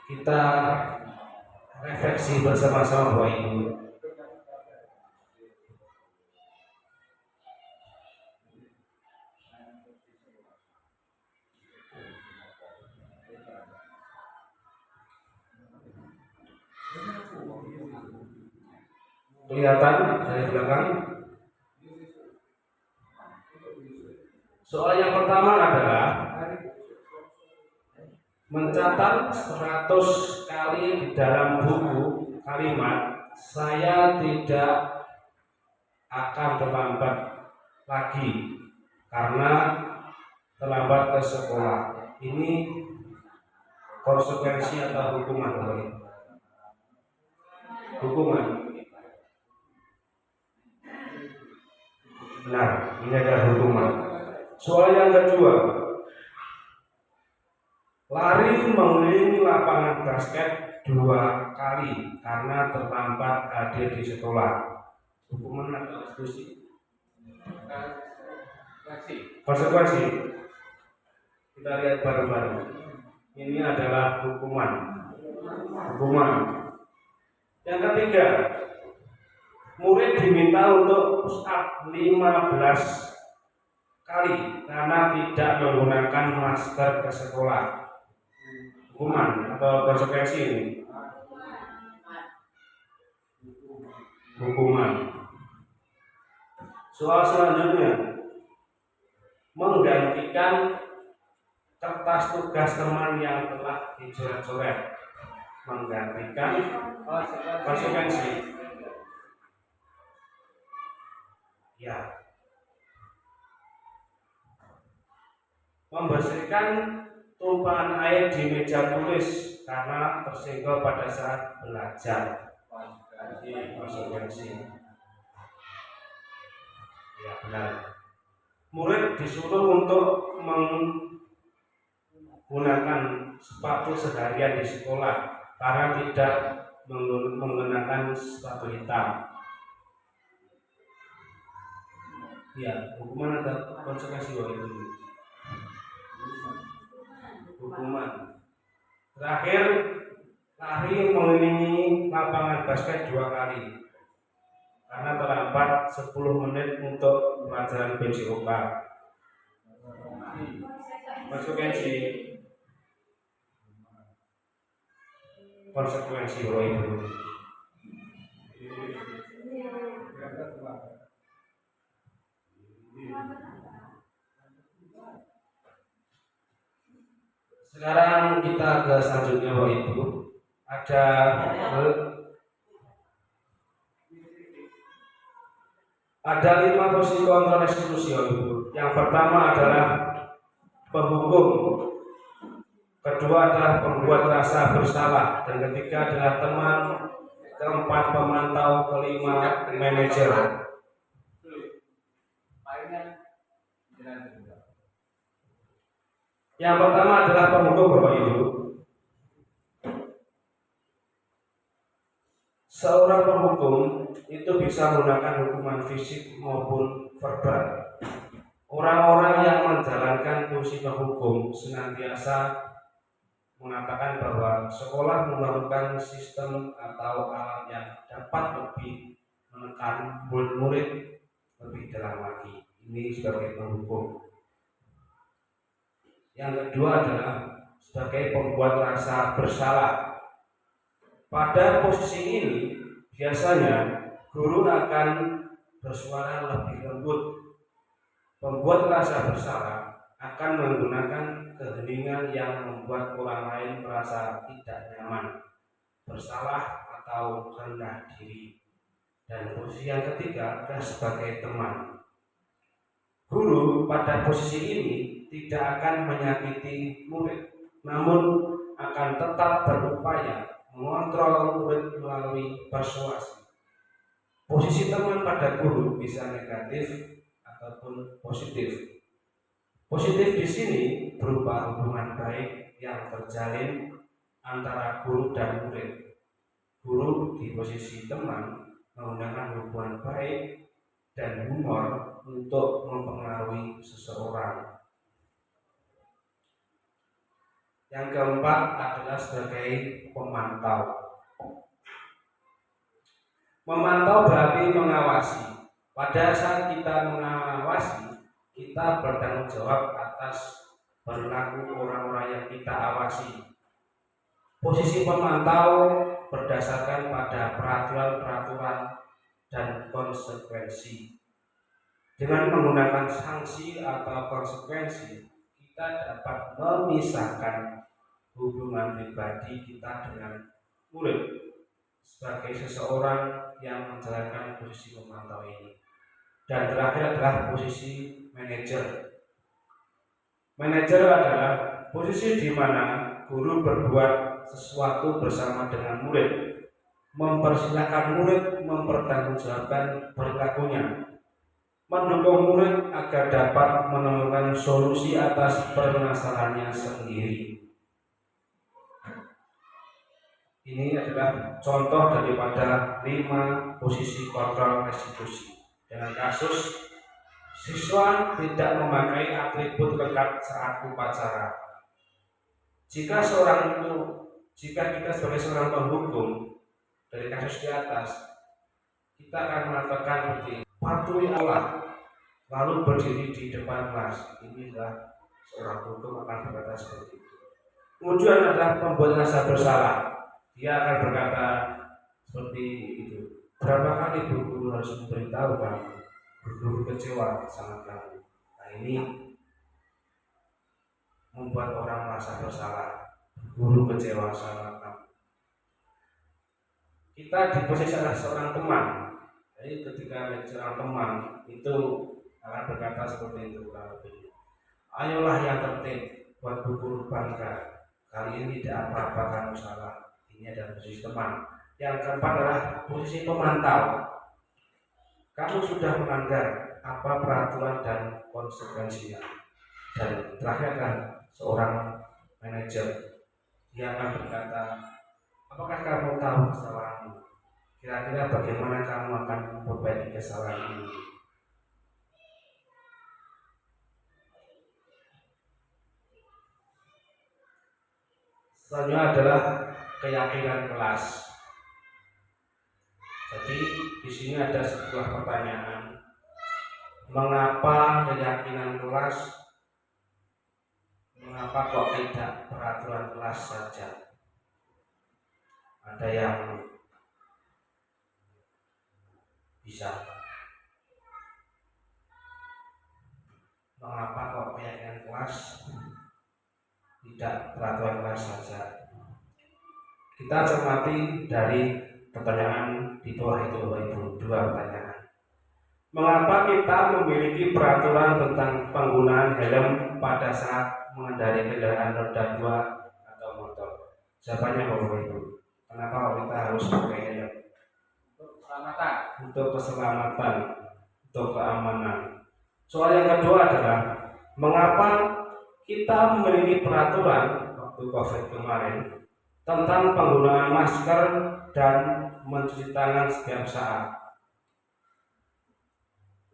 kita refleksi bersama-sama Bapak Ibu. Kelihatan dari belakang. Soal yang pertama adalah mencatat 100 kali di dalam buku kalimat saya tidak akan terlambat lagi karena terlambat ke sekolah. Ini konsekuensi atau hukuman? Hukuman. Benar, ini adalah hukuman. Soal yang kedua, lari mengelilingi lapangan basket 2 kali karena terlambat hadir di sekolah. Hukuman atau restitusi? Konsekuensi. Kita lihat bareng-bareng. Ini adalah hukuman. Yang ketiga, murid diminta untuk push up 15 kali karena tidak menggunakan masker ke sekolah. Hukuman atau konsekuensi ini? Hukuman. Soal selanjutnya, menggantikan kertas tugas teman yang telah dicoret-coret. Menggantikan konsekuensi. Ya. Membersihkan tumpahan air di meja tulis karena tersenggol pada saat belajar. Konsekuensi. Ya, benar. Murid disuruh untuk menggunakan sepatu seharian di sekolah karena tidak menggunakan sepatu hitam. Ya, hukuman atau konsekuensi itu? Hukuman. Terakhir, lari mengelilingi lapangan basket 2 kali. karena terlambat 10 menit untuk pelajaran BJOK. Konsekuensi Bapak Ibu. Sekarang kita ke selanjutnya Bapak Ibu. Ada 5 posisi kontrol eksekusi Bapak Ibu. Yang pertama adalah penghukum, kedua adalah pembuat rasa bersalah, dan ketiga adalah teman, keempat pemantau, kelima manajer. Yang pertama adalah penghukum Bapak Ibu. Seorang penghukum itu bisa menggunakan hukuman fisik maupun verbal. Orang-orang yang menjalankan fungsi penghukum senantiasa mengatakan bahwa sekolah memerlukan sistem atau alat yang dapat lebih menekan murid-murid lebih dalam lagi. Ini sebagai penghukum. Yang kedua adalah sebagai pembuat rasa bersalah. Pada posisi ini biasanya guru akan bersuara lebih lembut. Pembuat rasa bersalah akan menggunakan keheningan yang membuat orang lain merasa tidak nyaman, bersalah atau rendah diri. Dan posisi yang ketiga adalah sebagai teman. Guru pada posisi ini tidak akan menyakiti murid, namun akan tetap berupaya mengontrol murid melalui persuasi. Posisi teman pada guru bisa negatif ataupun positif. Positif di sini berupa hubungan baik yang terjalin antara guru dan murid. Guru di posisi teman menggunakan hubungan baik dan humor untuk mempengaruhi seseorang. Yang keempat adalah sebagai pemantau. Memantau berarti mengawasi. Pada saat kita mengawasi, kita bertanggung jawab atas perilaku orang-orang yang kita awasi. Posisi pemantau berdasarkan pada peraturan-peraturan dan konsekuensi. Dengan menggunakan sanksi atau konsekuensi, kita dapat memisahkan hubungan pribadi kita dengan murid sebagai seseorang yang menjalankan posisi pemantau ini. Dan terakhir adalah posisi manajer. Manajer adalah posisi di mana guru berbuat sesuatu bersama dengan murid, mempersilahkan murid mempertanggungjawabkan perilakunya, mendukung murid agar dapat menemukan solusi atas permasalahannya sendiri. Ini adalah contoh daripada 5 posisi kontrol restitusi. Dengan kasus siswa tidak memakai atribut lekat saat upacara. Jika kita sebagai seorang penghukum dari kasus di atas, kita akan mengatakan seperti patuhi Allah, lalu berdiri di depan kelas. Ini adalah seorang hukum akan berkata seperti itu. Kemudian adalah pembuat rasa bersalah. Dia akan berkata seperti itu. Berapa kali guru harus memberitahu kamu? Guru kecewa sama kamu. Nah, ini membuat orang merasa bersalah. Guru kecewa sama kamu. Kita di posisi seorang teman. Jadi ketika seorang teman itu akan berkata seperti itu. Ayolah yang tertib, buat bu guru bangga. Kali ini tidak apa-apa kamu salah. Ini adalah posisi teman. Yang keempat adalah posisi pemantau. Kamu sudah melanggar apa peraturan dan konsekuensinya. Dan terakhir adalah seorang manajer. Dia akan berkata, apakah kamu tahu kesalahanmu? Kira-kira bagaimana kamu akan memperbaiki kesalahan ini? Selanjutnya adalah keyakinan kelas. Jadi di sini ada sebuah pertanyaan. Mengapa keyakinan kelas? Mengapa kok tidak peraturan kelas saja? Ada yang bisa? Mengapa kok keyakinan kelas tidak peraturan kelas saja? Kita cermati dari pertanyaan di bawah itu, Bapak Ibu, dua pertanyaan. Mengapa kita memiliki peraturan tentang penggunaan helm pada saat mengendarai kendaraan roda 2 atau motor? Jawabannya Bapak Ibu, kenapa kita harus pakai helm? Untuk keselamatan. Untuk keselamatan, untuk keamanan. Soal yang kedua adalah mengapa kita memiliki peraturan waktu COVID kemarin tentang penggunaan masker dan mencuci tangan setiap saat.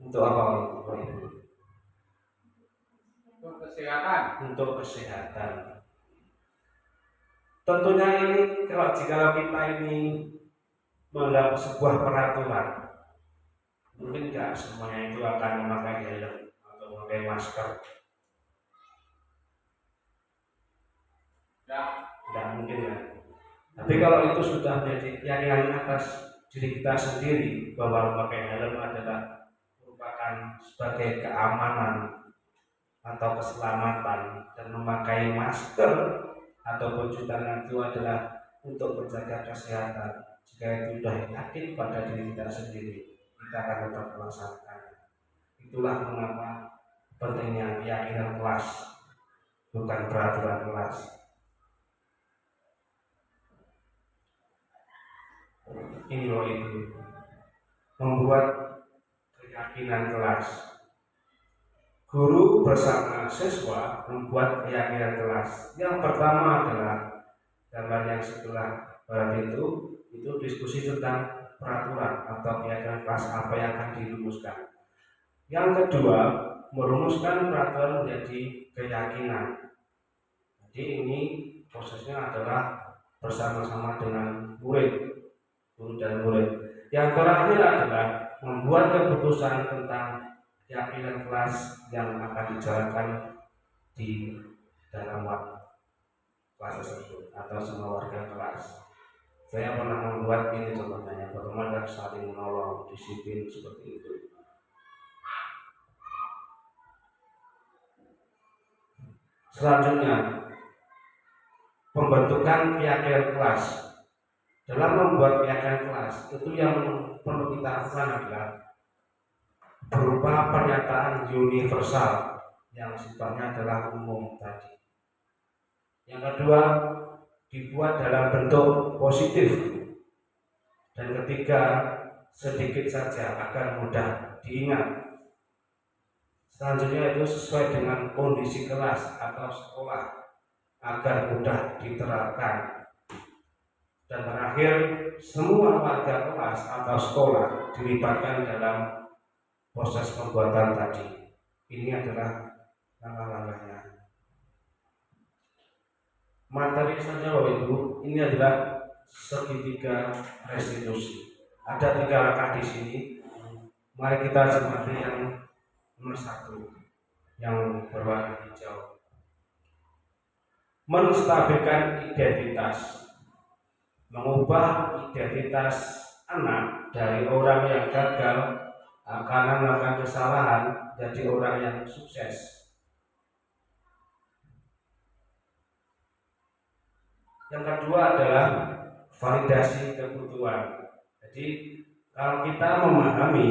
Untuk apa Bapak Ibu? Untuk kesehatan. Untuk kesehatan. Tentunya ini jika kita ini menganggap sebuah peraturan, mungkin tidak semuanya itu akan memakai helm atau memakai masker. Tidak mungkin ya. Tapi kalau itu sudah menjadi keyakinan atas diri kita sendiri bahwa memakai helm adalah merupakan sebagai keamanan atau keselamatan, dan memakai masker atau cuci tangan itu adalah untuk menjaga kesehatan. Jika itu sudah yakin pada diri kita sendiri, kita akan tetap melaksanakan. Itulah mengapa pentingnya keyakinan kelas, bukan peraturan kelas. Ini loh itu membuat keyakinan kelas. Guru bersama siswa membuat keyakinan kelas. Yang pertama adalah gambar yang sebelah barat itu diskusi tentang peraturan atau keyakinan kelas apa yang akan dirumuskan. Yang kedua, merumuskan peraturan menjadi keyakinan. Jadi ini prosesnya adalah bersama-sama dengan murid, guru dan murid. Yang terakhir adalah membuat keputusan tentang keyakinan kelas yang akan dijalankan di dalam kelas tersebut atau semua warga kelas. Saya pernah membuat ini contohnya, bagaimana saling menolong, disiplin seperti itu. Selanjutnya, pembentukan keyakinan kelas. Dalam membuat keyakinan kelas, itu yang perlu kita lakukan adalah berupa pernyataan universal yang sifatnya adalah umum tadi. Yang kedua, dibuat dalam bentuk positif. Dan ketiga, sedikit saja agar mudah diingat. Selanjutnya itu sesuai dengan kondisi kelas atau sekolah agar mudah diterapkan. Dan terakhir, semua warga kelas atau sekolah dilibatkan dalam proses pembuatan tadi. Ini adalah langkah-langkahnya. Materi saja Bapak Ibu, ini adalah segitiga restitusi. Ada 3 langkah di sini. Mari kita cermati yang nomor 1, yang berwarna hijau. Menstabilkan identitas. Mengubah identitas anak dari orang yang gagal karena melakukan kesalahan jadi orang yang sukses. Yang kedua adalah validasi kebutuhan. Jadi kalau kita memahami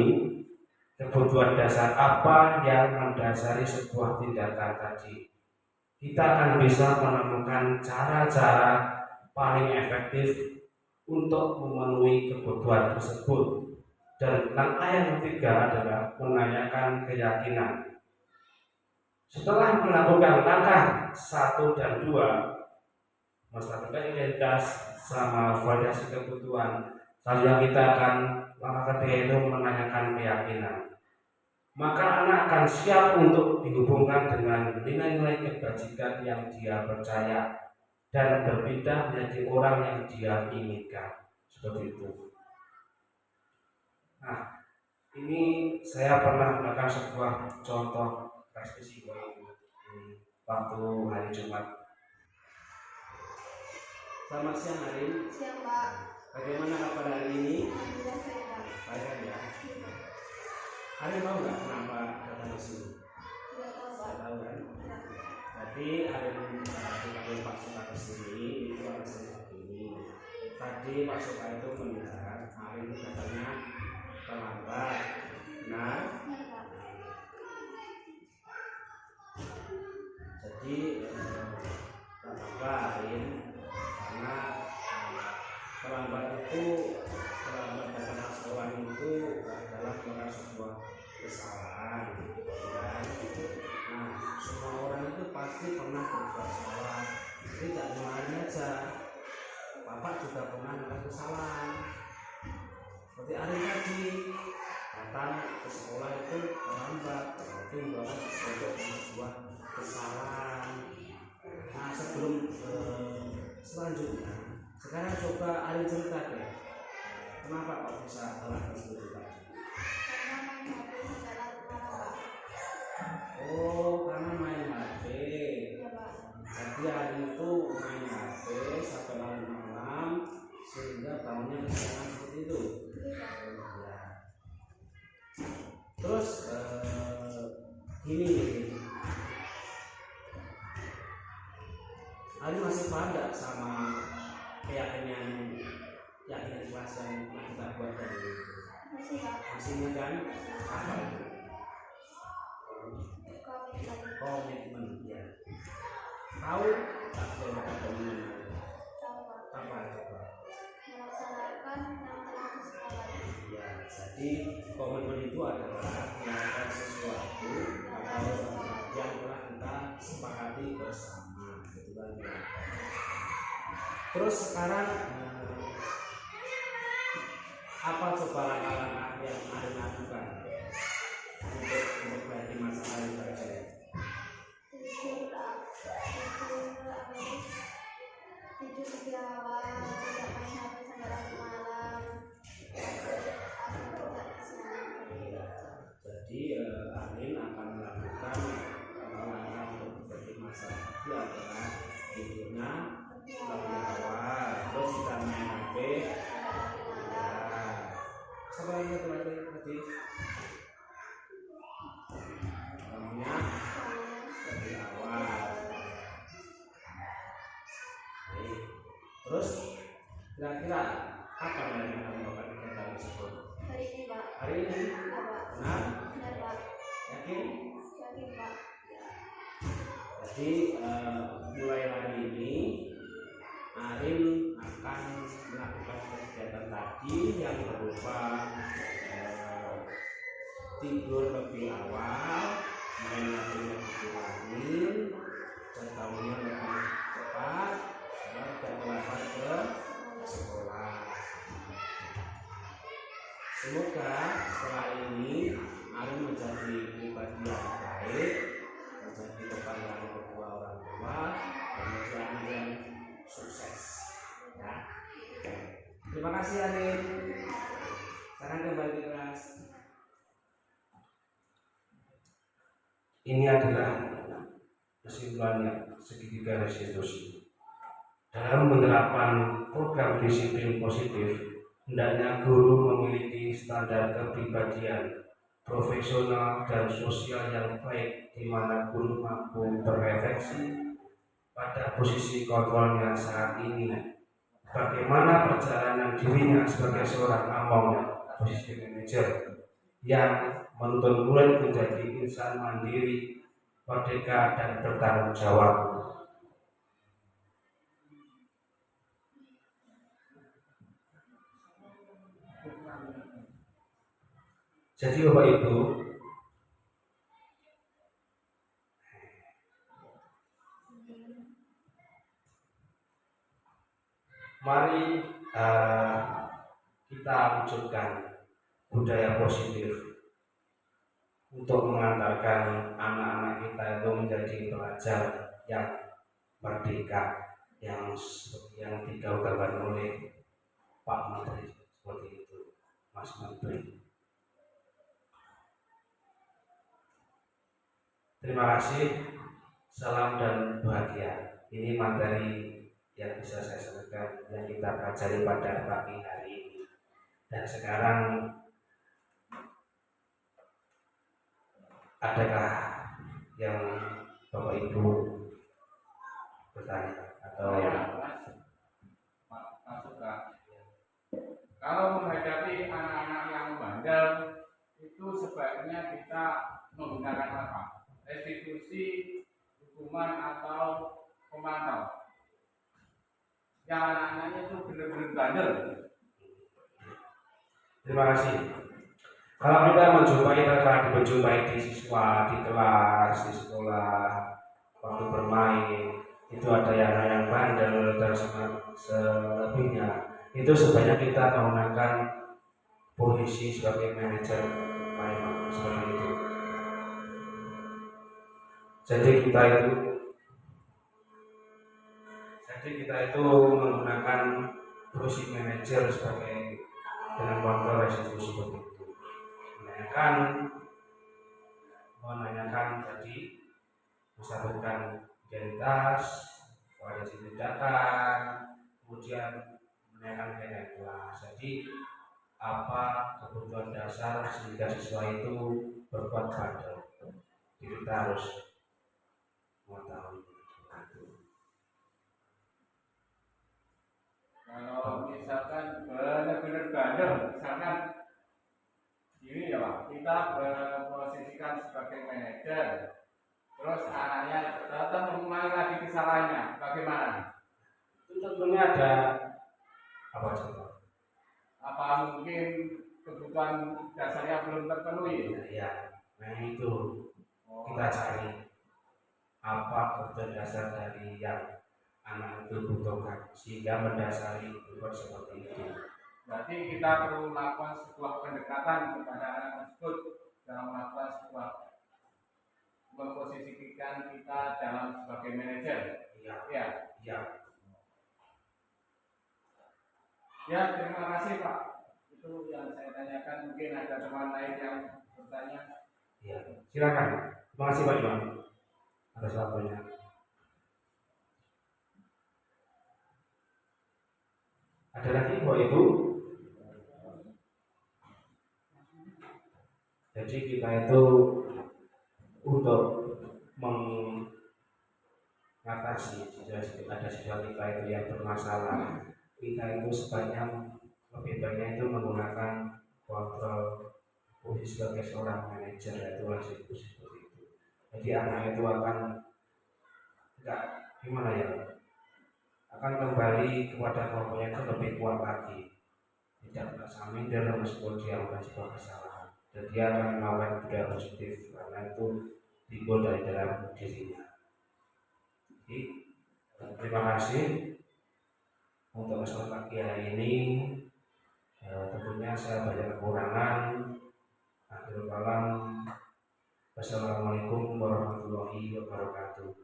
kebutuhan dasar apa yang mendasari sebuah tindakan tadi, kita akan bisa menemukan cara-cara paling efektif untuk memenuhi kebutuhan tersebut. Dan langkah yang ketiga adalah menanyakan keyakinan. Setelah melakukan langkah 1 dan 2, menstabilkan identitas sama validasi kebutuhan, selanjutnya kita akan langkah ketiga itu menanyakan keyakinan. Maka anak akan siap untuk dihubungkan dengan nilai-nilai kebajikan yang dia percaya dan berpindah menjadi orang yang dia inginkan. Seperti itu. Nah, ini saya pernah melakukan sebuah contoh transmisi waktu hari Jumat. Selamat siang Arin. Siang Pak. Bagaimana kabar hari ini? Alhamdulillah saya Pak. Baik ya. Arin tahu nggak kenapa datang ke sini? Tidak tahu Pak. Nggak tahu kan? Tadi Arin dipanggil Pak Suka ke sini itu alasannya begini. Tadi Pak Suka itu melihat Arin datangnya terlambat. Benar? Jadi terlambat Arin karena terlambat datang ke sekolah itu adalah merupakan sebuah kesalahan. Dan, nah, semua orang itu pasti pernah berbuat salah. Jadi tidak cuma Arin aja. Bapak juga pernah melakukan kesalahan. Seperti Arin tadi datang ke sekolah itu terlambat, itu merupakan sebuah kesalahan. Nah, sebelum selanjutnya, sekarang coba Arin cerita deh, kenapa kok bisa telat seperti tadi? Karena main HP secara malam. Oh, karena main HP. Iya Pak. Jadi Arin itu main HP sampai larut malam sehingga bangunnya kesiangan seperti itu. Iya. Ya. Terus gini, Arin masih paham nggak sama keyakinan kelas yang pernah kita buat tadi? Masih Pak. Masih ingat kan? Apa itu? Komitmen. Komitmen, ya. Tahu tak ada komitmen? Tahu Pak. Apa coba? Melaksanakan yang telah disepakati. Ya, jadi komitmen itu adalah melakukan sesuatu atau yang telah kita sepakati bersama, gitu kan ya. Terus sekarang apa coba langkah-langkah yang Arin lakukan untuk memperbaiki masalah yang terjadi? Tidur lebih awal, tidak main HP sampai larut malam. Aku tidak kesiangan. Ya, jadi Arin akan melakukan langkah untuk memperbaiki masalah itu adalah tidurnya lebih awal, terus kita main HP. Apa yang tadi? Namanya lebih awal. Oke. Terus kira-kira apa yang akan melakukan kegiatan tersebut? Hari ini Pak. Hari ini? Iya Pak. Benar? Benar Pak. Yakin? Yakin Pak. Jadi mulai hari ini Arin akan melakukan kegiatan tadi yang berupa tidur lebih awal, main HP lebih kurangin, jadwalnya lebih cepat, dan tidak terlambat ke sekolah. Semoga setelah ini Arin menjadi pribadi yang baik, menjadi kebanggaan kedua orang tua, dan menjadi anak yang sukses. Ya. Terima kasih Arin. Sekarang kembali ke kelas. Ini adalah kesimpulannya segitiga restitusi. Dalam penerapan program disiplin positif, hendaknya guru memiliki standar kepribadian, profesional dan sosial yang baik, di mana guru mampu berefleksi pada posisi kontrolnya saat ini. Bagaimana perjalanan dirinya sebagai seorang among, posisi manajer, yang menuntun murid menjadi insan mandiri, merdeka dan bertanggung jawab. Jadi Bapak Ibu, mari kita wujudkan budaya positif untuk mengantarkan anak-anak kita itu menjadi pelajar yang merdeka, yang seperti yang digaungkan oleh Pak Menteri, seperti itu, Mas Menteri. Terima kasih. Salam dan bahagia. Ini materi yang bisa saya sampaikan yang kita pelajari pada pagi hari ini. Dan sekarang adakah yang Bapak Ibu bertanya atau Masuk Kak. Kalau menghadapi anak-anak yang bandel itu sebaiknya kita menggunakan apa? Restitusi, hukuman atau pemantau? Yang anak-anaknya itu benar-benar bandel. terima kasih. Kalau kita menjumpai di siswa, di kelas, di sekolah, waktu bermain, itu ada yang bandel dan selebihnya, itu sebanyak kita menggunakan posisi sebagai manajer main seperti itu. Jadi kita itu menggunakan posisi manajer sebagai dengan kontrol restitusi seperti itu. Menanyakan tadi menstabilkan identitas, variasi tindakan, kemudian menanyakan nilai kelas. Jadi apa kebutuhan dasar sehingga siswa itu berbuat bandel. Jadi kita harus mengetahui. Kalau misalkan benar-benar bandel, misalkan ini ya Pak, kita memposisikan sebagai manajer, terus anaknya tetap mengulangi lagi kesalahannya, bagaimana? Itu tentunya ada apa coba? Apa mungkin kebutuhan dasarnya belum terpenuhi? Ya, nah itu kita cari apa kebutuhan dasar dari yang anak itu butuhkan sehingga mendasari berbuat seperti itu. Berarti kita perlu melakukan sebuah pendekatan kepada anak tersebut dalam melakukan sebuah memposisikan kita dalam sebagai manajer. Iya, Ya. iya. Ya, terima kasih Pak. Itu yang saya tanyakan. Mungkin ada teman lain yang bertanya. Iya, silakan. Terima kasih Pak Iwan atas waktunya. Ada lagi Bapak Ibu? Jadi kita itu untuk mengatasi ada siswa kita itu yang bermasalah, kita itu sebanyak lebih banyak itu menggunakan kontrol posisi sebagai seorang manajer, yaitu restitusi seperti itu. Jadi anak itu akan akan kembali kepada kelompoknya itu lebih kuat lagi, tidak merasa minder meskipun dia melakukan sebuah kesalahan, dan dia akan melakukan budaya positif karena itu timbul dari dalam dirinya. Jadi terima kasih untuk kesempatan pagi hari ini. Tentunya saya banyak kekurangan. Akhirul kalam, wassalamualaikum warahmatullahi wabarakatuh.